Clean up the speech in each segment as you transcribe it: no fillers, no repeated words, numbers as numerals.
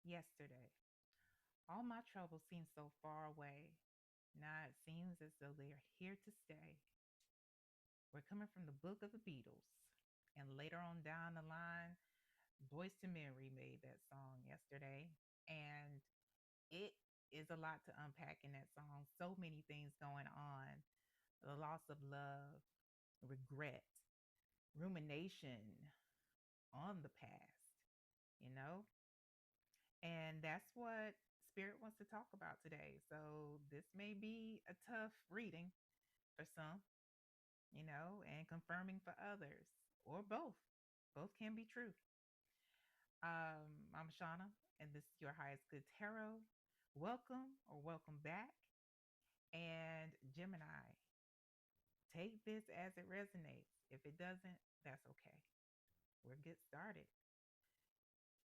Yesterday, all my troubles seem so far away. Now it seems as though they are here to stay. We're coming from the book of the Beatles. And later on down the line, Boyz II Men remade that song yesterday. And it is a lot to unpack in that song. So many things going on: the loss of love, regret, rumination on the past, you know? And that's what Spirit wants to talk about today. So this may be a tough reading for some, and confirming for others, or both. Both can be true. I'm Shauna, and this is your highest good tarot. Welcome or welcome back. And Gemini, take this as it resonates. If it doesn't, that's okay. We'll get started.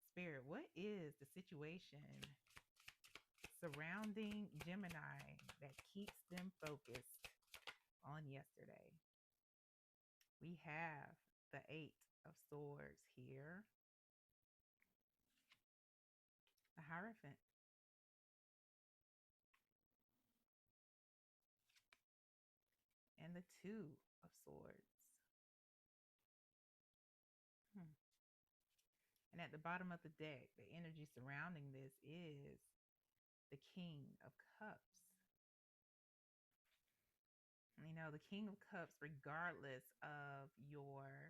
Spirit, what is the situation surrounding Gemini that keeps them focused on yesterday? We have the Eight of Swords here, the Hierophant, and the Two of Swords. Hmm. And at the bottom of the deck, the energy surrounding this is the King of Cups. The King of Cups, regardless of your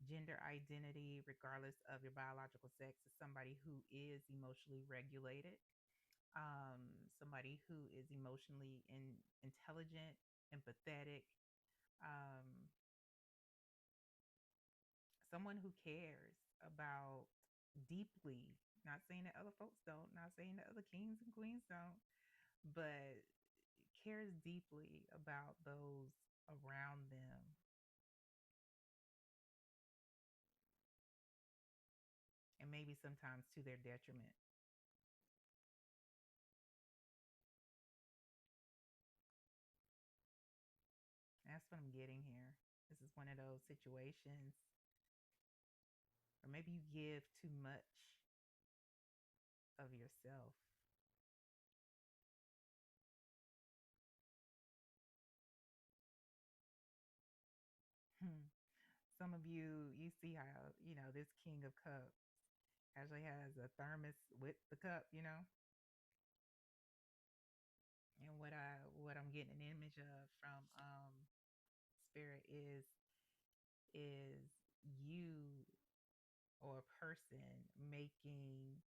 gender identity, regardless of your biological sex, is somebody who is emotionally regulated, somebody who is emotionally intelligent, empathetic, um, someone who cares about deeply. Not saying that other folks don't, not saying that other kings and queens don't, but cares deeply about those around them. And maybe sometimes to their detriment. That's what I'm getting here. This is one of those situations, or maybe you give too much of yourself. Some of you see how, this King of Cups actually has a thermos with the cup. And what I'm getting an image of from spirit is you, or a person making,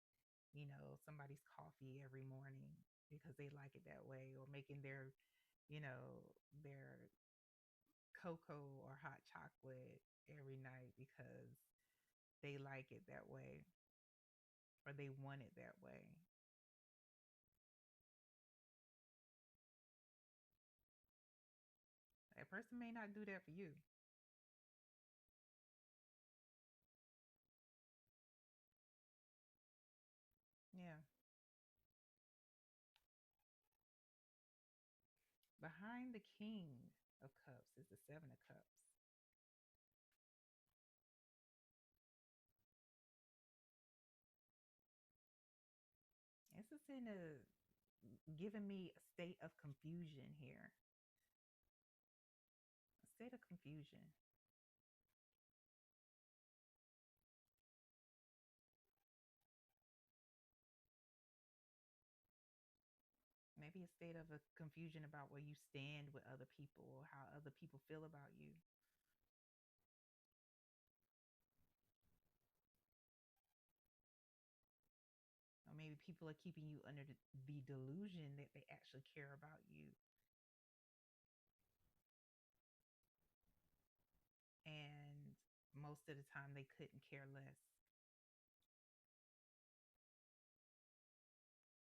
somebody's coffee every morning because they like it that way, or making their cocoa or hot chocolate every night because they like it that way, or they want it that way. That person may not do that for you. Yeah. Behind the King of Cups is the Seven of Cups. This is in giving me a state of confusion here. A state of confusion. Maybe a state of a confusion about where you stand with other people, or how other people feel about you. Or maybe people are keeping you under the delusion that they actually care about you. And most of the time, they couldn't care less.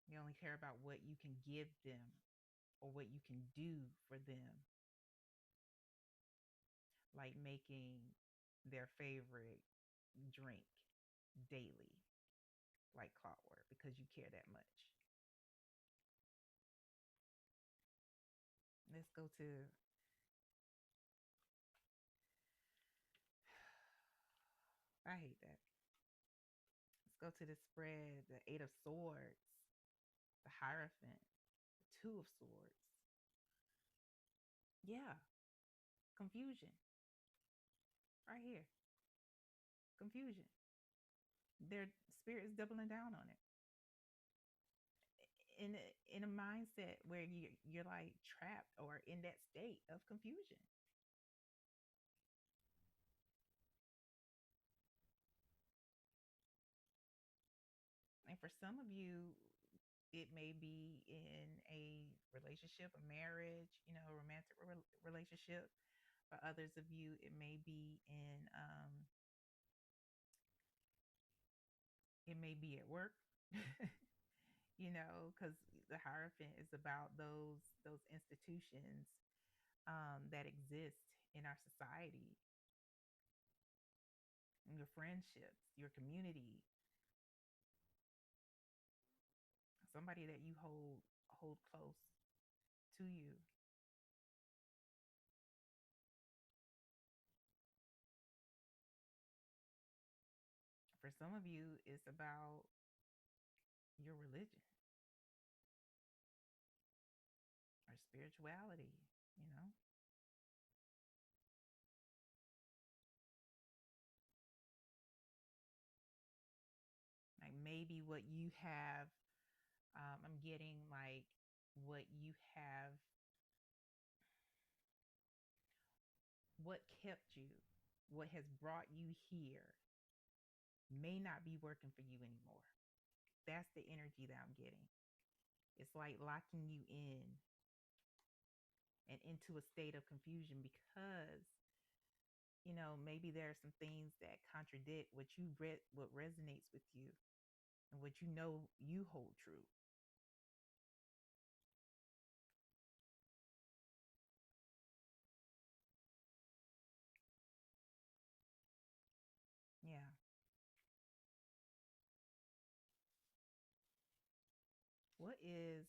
They only care about what you can give them, or what you can do for them, like making their favorite drink daily, like clockwork, because you care that much. Let's go to, I hate that. Let's go to the spread. The Eight of Swords, the Hierophant, the Two of Swords. Yeah, confusion right here. Confusion. Their spirit is doubling down on it in a mindset where you're like trapped or in that state of confusion. And for some of you, it may be in a relationship, a marriage, a romantic relationship. For others of you, it may be at work. Because the Hierophant is about those institutions that exist in our society, your friendships, your community, somebody that you hold close to you. For some of you, it's about your religion or spirituality, you know. Like maybe what you have, I'm getting like what you have, what kept you, what has brought you here may not be working for you anymore. That's the energy that I'm getting. It's like locking you in and into a state of confusion because maybe there are some things that contradict what you read, what resonates with you, and what you hold true. Yeah. What is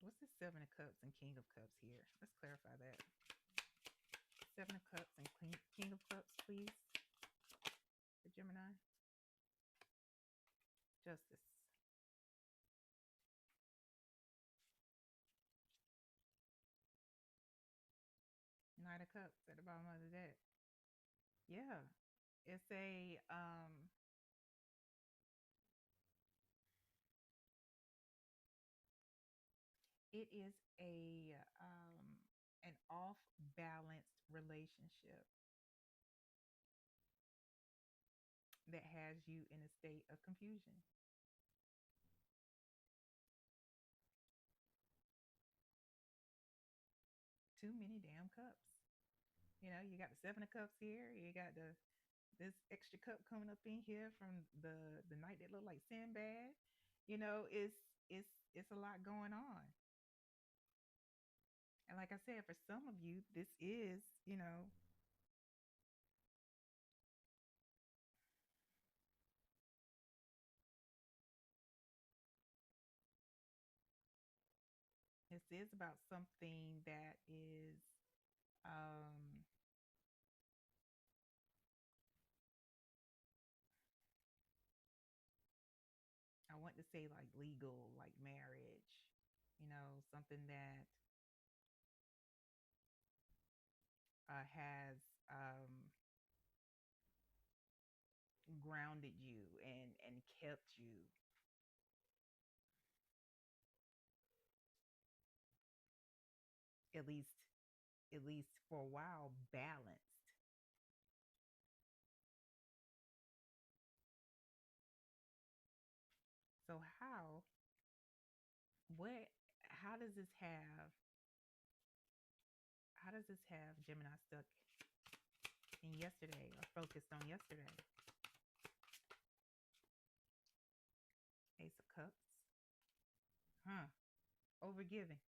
what's the Seven of Cups and King of Cups here? Let's clarify that. Seven of Cups and King of Cups, please, for Gemini. Justice. Knight of Cups at the bottom of the deck. Yeah. It's it is an off balanced relationship that has you in a state of confusion. Too many damn cups. You got the Seven of Cups here. You got this extra cup coming up in here from the night that looked like Sinbad. It's a lot going on. And like I said, for some of you, this is, this is about something that is um I want to say like legal, like marriage, something that has grounded you and kept you at least for a while balanced. So what how does this have Gemini stuck in yesterday or focused on yesterday? Ace of Cups. Huh. Overgiving.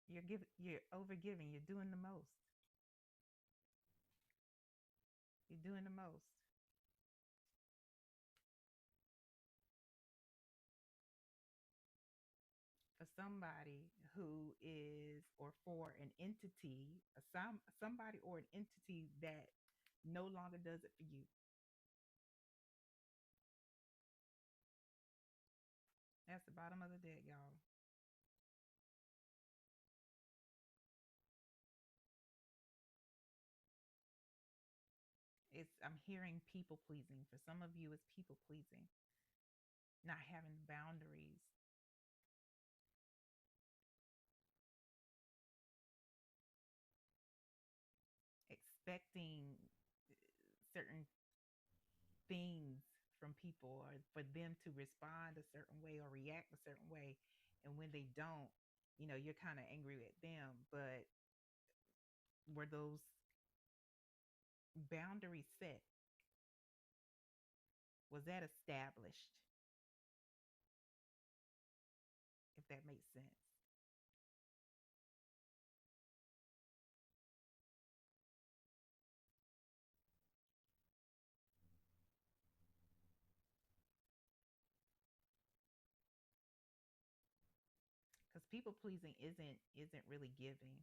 You're overgiving. You're doing the most. You're doing the most. For somebody who is or for an entity, somebody or an entity that no longer does it for you. That's the bottom of the deck, y'all. I'm hearing people pleasing. For some of you, it's people pleasing, not having boundaries, expecting certain things from people or for them to respond a certain way or react a certain way. And when they don't, you're kind of angry at them. But were those boundaries set? Was that established? If that makes sense. Because people pleasing isn't really giving.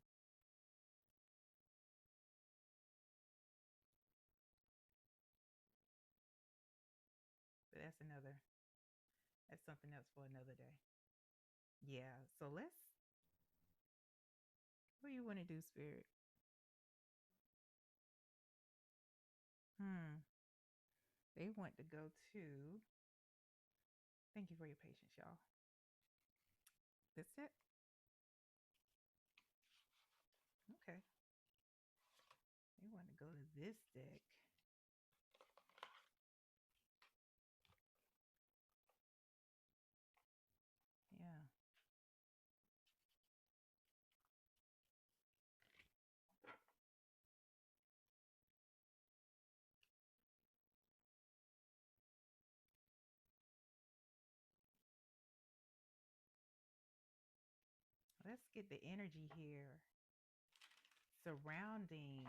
But that's something else for another day. Yeah. So what do you want to do, Spirit? Hmm. They want to go to, thank you for your patience, y'all. That's it. Okay. They want to go to this deck. Yeah. Let's get the energy here surrounding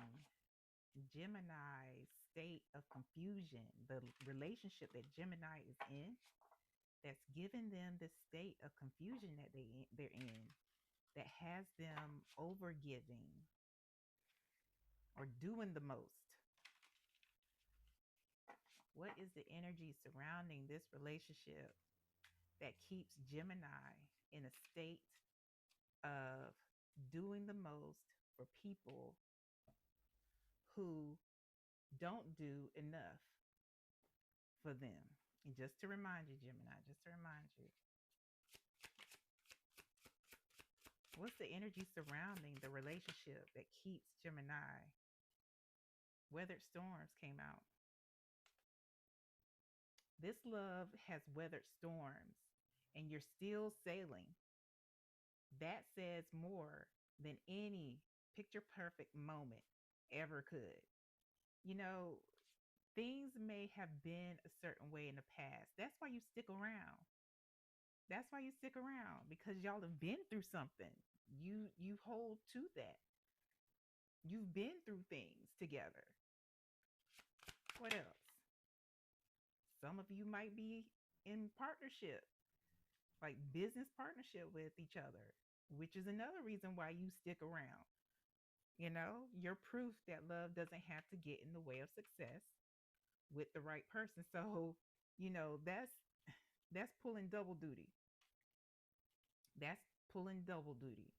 Gemini's state of confusion, the relationship that Gemini is in, that's given them this state of confusion that they're in, that has them overgiving or doing the most. What is the energy surrounding this relationship that keeps Gemini in a state of doing the most for people who don't do enough for them? And just to remind you, Gemini, just to remind you, what's the energy surrounding the relationship that keeps Gemini? Weathered storms came out. This love has weathered storms and you're still sailing. That says more than any picture perfect moment ever could. You know, things may have been a certain way in the past. That's why you stick around. That's why you stick around, because y'all have been through something. You hold to that. You've been through things together. What else? Some of you might be in partnership, like business partnership with each other, which is another reason why you stick around. You're proof that love doesn't have to get in the way of success with the right person. So, that's pulling double duty. That's pulling double duty.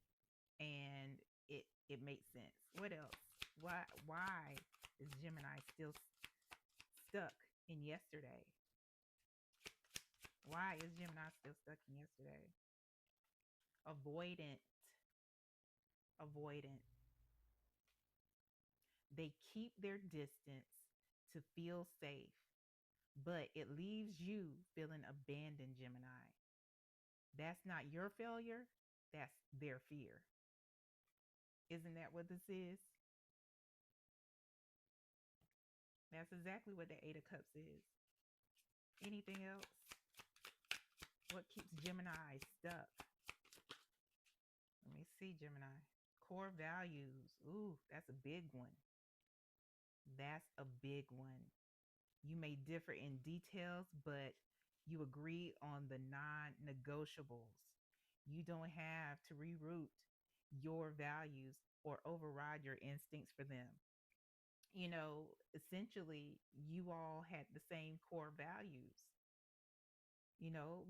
And it makes sense. What else? Why is Gemini still stuck in yesterday? Why is Gemini still stuck in yesterday? Avoidant. Avoidant. They keep their distance to feel safe, but it leaves you feeling abandoned, Gemini. That's not your failure, that's their fear. Isn't that what this is? That's exactly what the Eight of Cups is. Anything else? What keeps Gemini stuck? Let me see, Gemini. Core values. Ooh, that's a big one. That's a big one. You may differ in details, but you agree on the non negotiables. You don't have to reroute your values or override your instincts for them. Essentially, you all had the same core values,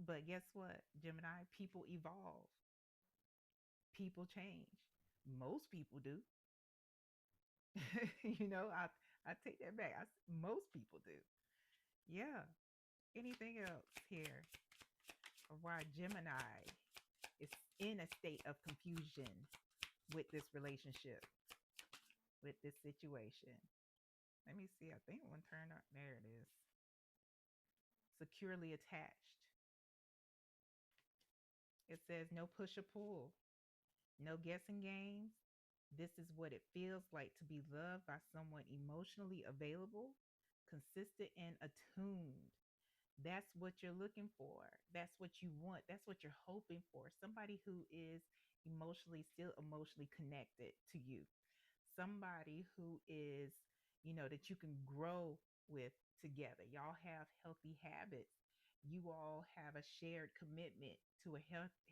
but guess what, Gemini? People evolve, people change. Most people do. I take that back. Most people do. Yeah. Anything else here? Or why Gemini is in a state of confusion with this relationship, with this situation? Let me see. I think one turned up. There it is. Securely attached. It says no push or pull, no guessing games. This is what it feels like to be loved by someone emotionally available, consistent, and attuned. That's what you're looking for. That's what you want. That's what you're hoping for. Somebody who is still emotionally connected to you. Somebody who is, that you can grow with together. Y'all have healthy habits. You all have a shared commitment to a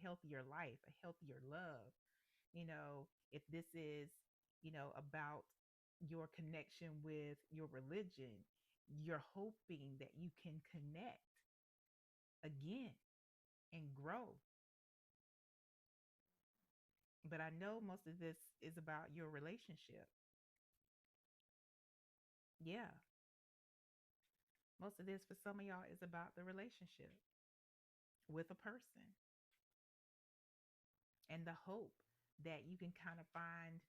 healthier life, a healthier love. If this is, about your connection with your religion, you're hoping that you can connect again and grow. But I know most of this is about your relationship. Yeah. Most of this for some of y'all is about the relationship with a person and the hope that you can kind of find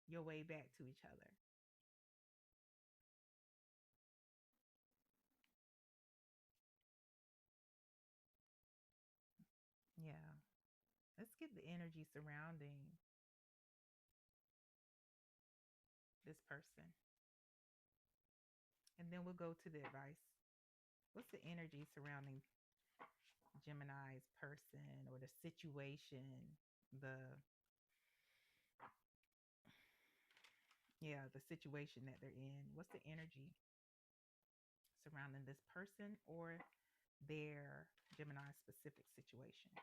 your way back to each other. Yeah. Let's get the energy surrounding this person. And then we'll go to the advice. What's the energy surrounding Gemini's person or the situation? The Yeah, the situation that they're in. What's the energy surrounding this person or their Gemini specific situation?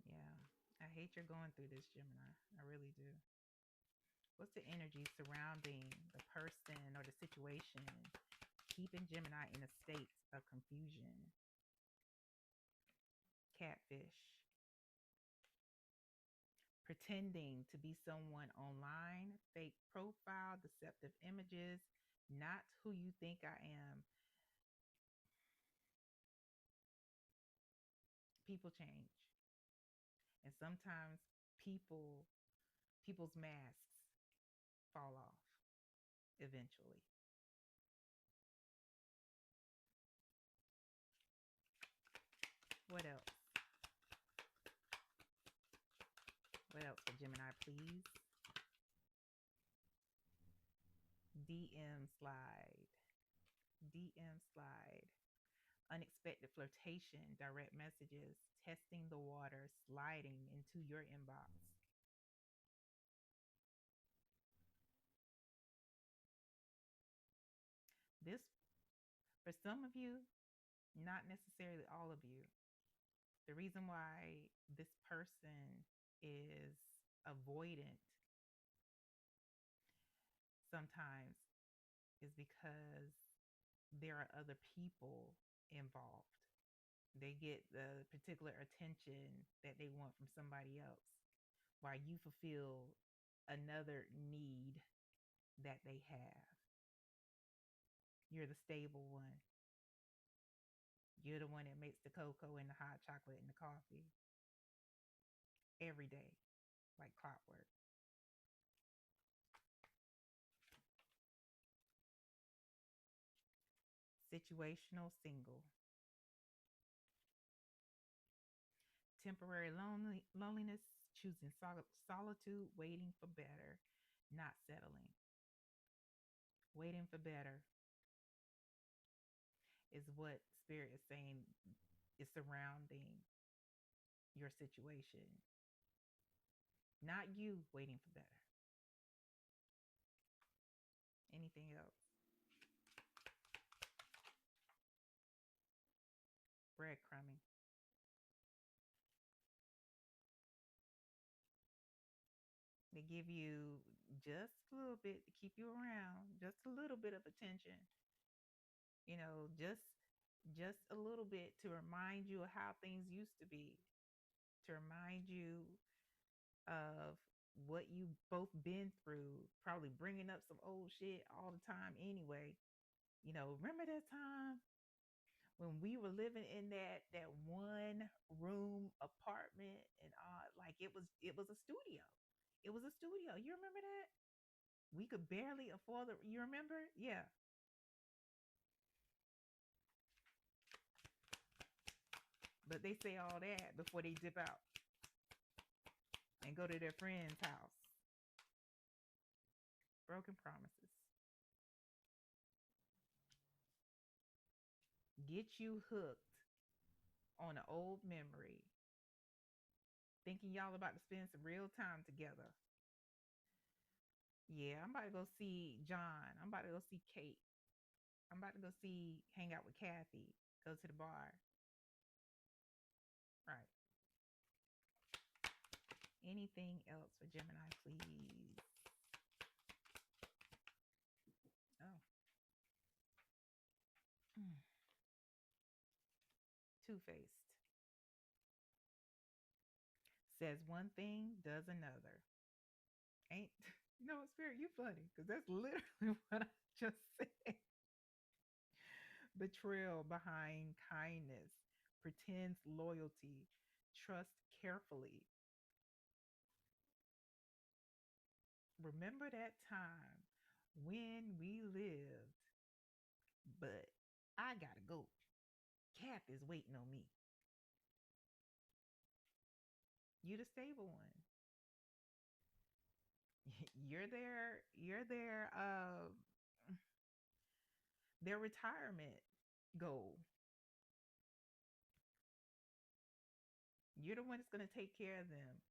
Yeah. I hate you're going through this, Gemini. I really do. What's the energy surrounding the person or the situation, keeping Gemini in a state of confusion? Catfish. Pretending to be someone online, fake profile, deceptive images, not who you think I am. People change. And sometimes people's masks fall off eventually. What else? What else for Gemini, please? DM slide. DM slide. Unexpected flirtation, direct messages, testing the water, sliding into your inbox. This, for some of you, not necessarily all of you. The reason why this person is avoidant sometimes is because there are other people involved. They get the particular attention that they want from somebody else while you fulfill another need that they have. You're the stable one. You're the one that makes the cocoa and the hot chocolate and the coffee every day, like clockwork. Situational single. Temporary loneliness, choosing solitude, waiting for better, not settling. Waiting for better is what Spirit is saying is surrounding your situation. Not you waiting for better. Anything else? Breadcrumbing. They give you just a little bit to keep you around, just a little bit of attention. You know, just a little bit to remind you of how things used to be, to remind you of what you both been through, probably bringing up some old shit all the time anyway. You know, remember that time when we were living in that one room apartment and like it was a studio. It was a studio. You remember that? We could barely afford the, you remember? Yeah. But they say all that before they dip out and go to their friend's house. Broken promises. Get you hooked on an old memory, thinking y'all about to spend some real time together. Yeah, I'm about to go see John. I'm about to go see Kate. I'm about to go see, hang out with Kathy, go to the bar. Right. Anything else for Gemini, please? Oh, mm. Two-faced. Says one thing, does another. Ain't, you know what, Spirit, you funny, because that's literally what I just said. Betrayal behind kindness, pretends loyalty, trust carefully. Remember that time when we lived, but I gotta go. Kath is waiting on me. You the stable one. You're their retirement goal. You're the one that's gonna take care of them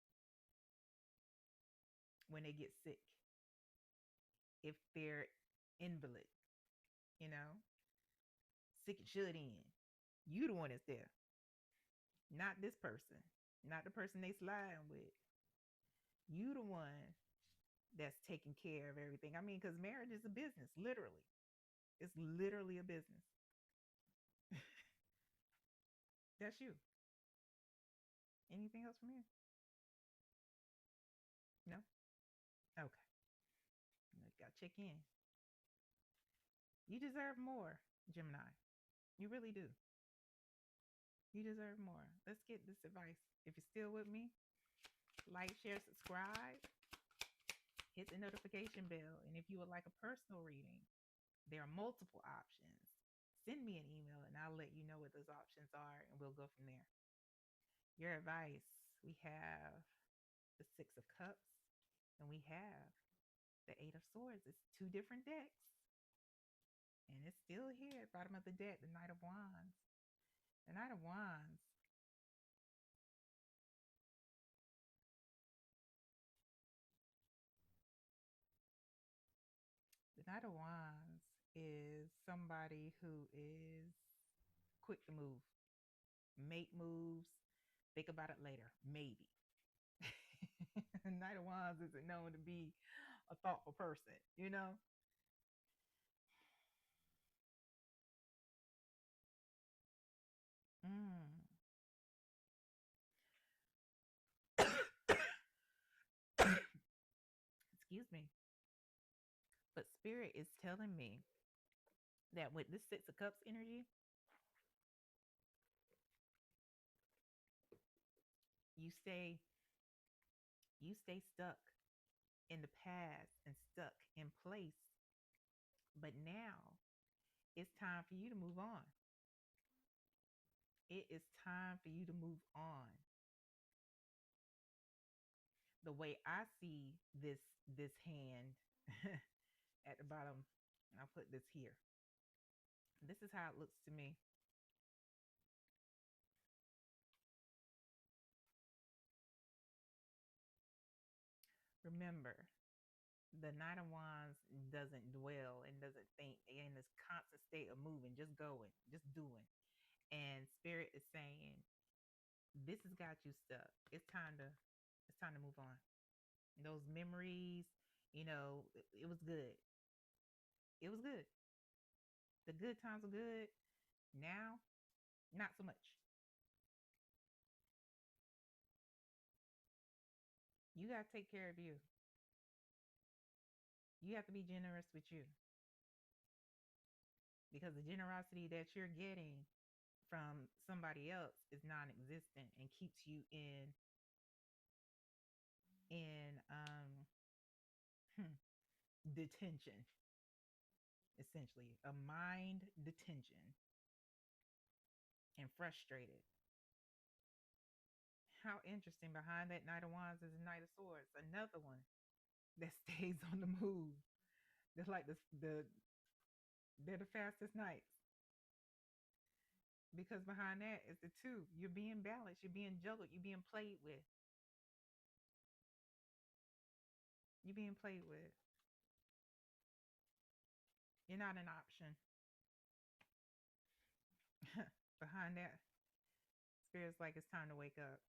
when they get sick. If they're invalid, you know, sick and shut in. You the one that's there. Not this person. Not the person they sliding with. You the one that's taking care of everything. I mean, because marriage is a business, literally. It's literally a business. That's you. Anything else from you? No? Okay. Gotta check in. You deserve more, Gemini. You really do. You deserve more. Let's get this advice. If you're still with me, like, share, subscribe, hit the notification bell. And if you would like a personal reading, there are multiple options. Send me an email and I'll let you know what those options are and we'll go from there. Your advice, we have the Six of Cups and we have the Eight of Swords. It's two different decks. And it's still here at the bottom of the deck, the Knight of Wands. The Knight of Wands. The Knight of Wands is somebody who is quick to move, make moves, think about it later, maybe. Knight of Wands isn't known to be a thoughtful person, you know? Mm. Excuse me. But Spirit is telling me that with this Six of Cups energy, you stay you stay stuck in the past and stuck in place. But now it's time for you to move on. It is time for you to move on. The way I see this hand at the bottom, I'll put this here. This is how it looks to me. Remember, The Knight of Wands doesn't dwell and doesn't think in this constant state of moving, just going, just doing. And Spirit is saying, this has got you stuck. It's time to move on. Those memories, it was good. It was good. The good times were good. Now, not so much. You got to take care of you. You have to be generous with you, because the generosity that you're getting from somebody else is non-existent and keeps you in detention, essentially a mind detention, and frustrated. How interesting, behind that Knight of Wands is a Knight of Swords, another one that stays on the move. It's like they're the fastest knights, because behind that is the two. You're being balanced, you're being juggled, you're being played with. You're being played with. You're not an option. Behind that, Spirit's like, it's time to wake up.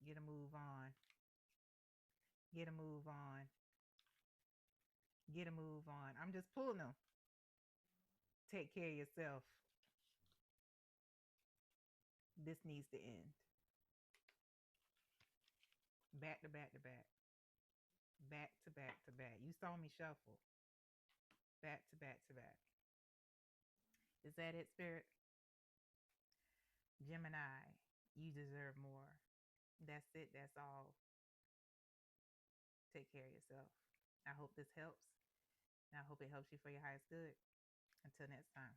Get a move on. Get a move on. Get a move on. I'm just pulling them. Take care of yourself. This needs to end. Back to back to back. Back to back to back. You saw me shuffle. Back to back to back. Is that it, Spirit? Gemini, you deserve more. That's it. That's all. Take care of yourself. I hope this helps. And I hope it helps you for your highest good. Until next time.